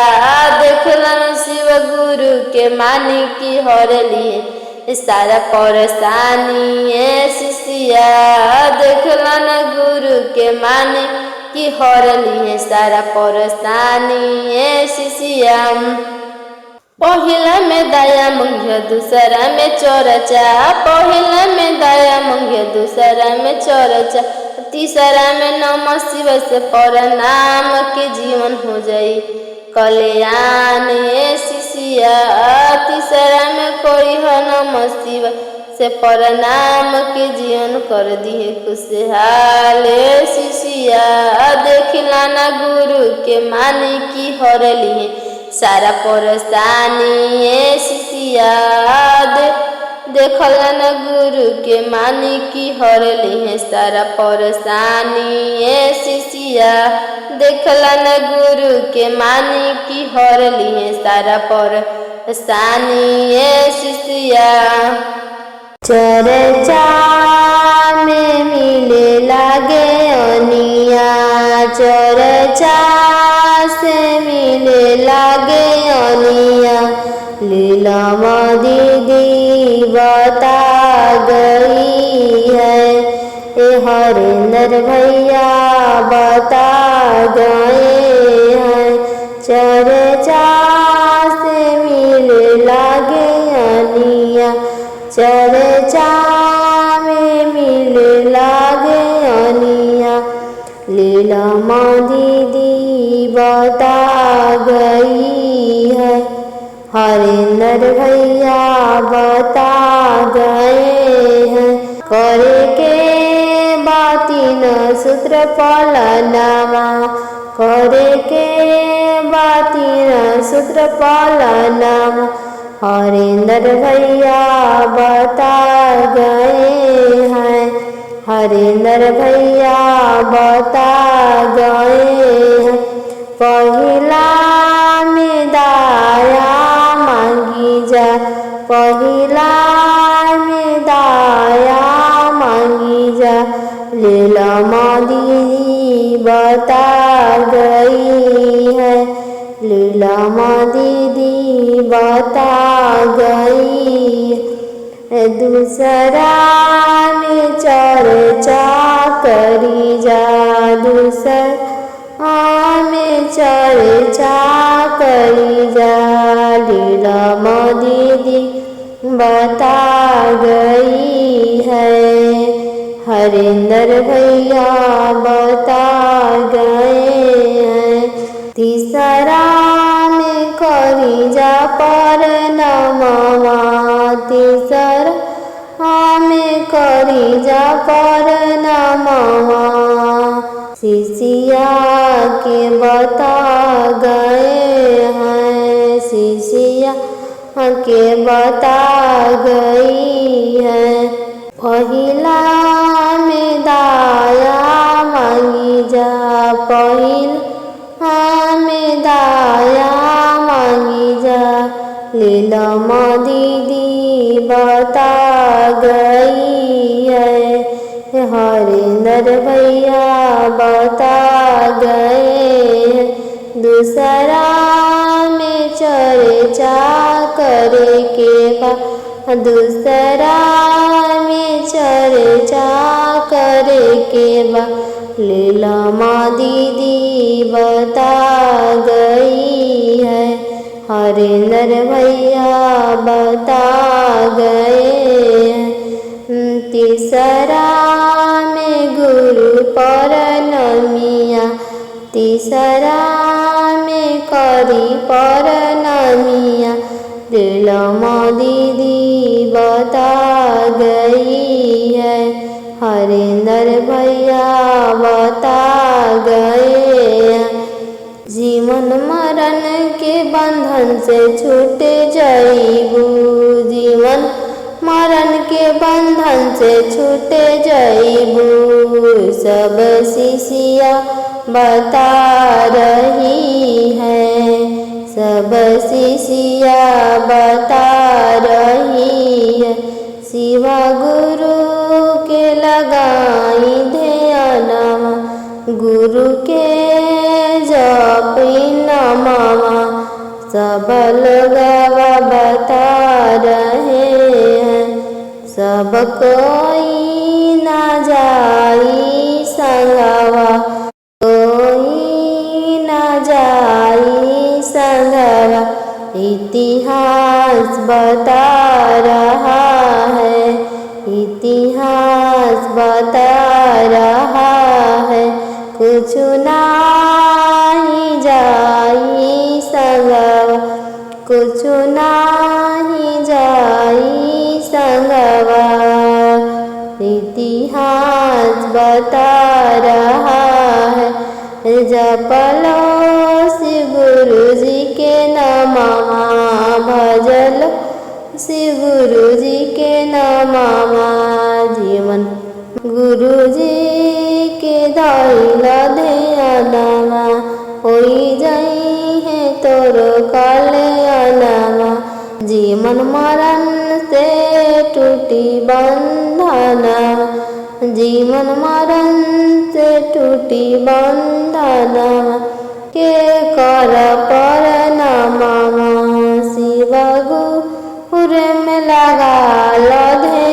देखला न शिव गुरु के माने की हर लिए सारा परेशानी ये शिष्या। देखला न गुरु के माने की हर लिए सारा परेशानी ये शिष्या। पहिला में दया मंगिया दूसरा में चर्चा, पहिला में दया मंगिया दूसरा में चर्चा। तीसरा में नमः शिवाय से प्रणाम के जीवन हो जाई कल्याण ये शिष्या। तीसरा में करिह नमः शिवाय से प्रणाम के जीवन कर दिए खुशहाल शिष्या। देखिला न गुरु के माने की हर लिए सारा परेशानी ये शिष्या। देखला न गुरु के माने की हर लिए सारा परेशानी ये शिष्या। देखला न गुरु के माने की हर लिए सारा परेशानी ये शिष्या। चर्चा में मिले लागे अनिया, चर्चा से मिले लागे अनिया। लीलाम दीदी बता गई है, ए हरिंदर भैया बता गए हैं। चर्चा से मिले लागे अनिया, चर्चा में मिले लागे अनिया। लीलाम दीदी बता गई है, हरिंदर भैया बता गए हैं। करे के बाती न सूत्र फलनामा, करे के बाती न सूत्र फलनामा। हरिंदर भैया बता गए हैं, हरिंदर भैया बता गए हैं। पहिला में दया मांगी जा, पहिला में दया मांगी जा। लीलाम दीदी बता गई है, लीलाम दीदी बता गई। दूसरा में चर्चा करी जा, दूसरा में चर्चा करी जा। लीलाम दीदी बता गई है, हरिंदर भैया बता गए हैं। तीसरा में करी जा प्रणामवा, तीसरा में करी जा प्रणामवा। शिष्या के बता गए हैं, शिष्या के बता गई है। पहिला में दया मांगी जा, पहिला में दया मांगी जा। लीलाम दीदी बता गई है, हरिंदर भैया बता गए। दूसरा में चर्चा करे के बा, दूसरा में चर्चा करे के बा। लीलाम दीदी बता गई है, हरेंद्र भैया बता गए हैं। तीसरा में गुरु परनमिया, तीसरा में करी परनमिया, दिलमा दीदी बता गई है। हरेंद्र भैया बता गए हैं। जीवन मरण के बंधन से छूट जाइबू, जीवन मरण के बंधन से छूट जाइबू। सब शिष्या बता रही है, सब शिष्या बता रही है। शिवा गुरु के लगाई ध्यानमा, गुरु के जपी नमः। सब लोग बता रहे हैं, सब कोई ना जाई संगवा, कोई ना जाई संगवा। इतिहास बता रहा है, इतिहास बता रहा है। कुछ नाही जाई संगवा, कुछ नाही जाई संगवा। इतिहास बता रहा है। जपलो शिव गुरु जी के नमः, भजलो शिव गुरु जी के नमः। जीवन गुरु जी के धइला ध्यानमा, होई जाई है तोर कल्याणमा। जीवन मरण से टूटी बंधना, जीवन मरण से टूटी बंधना। के कर परनामा, शिव गुरु में लगा लो ध्यान।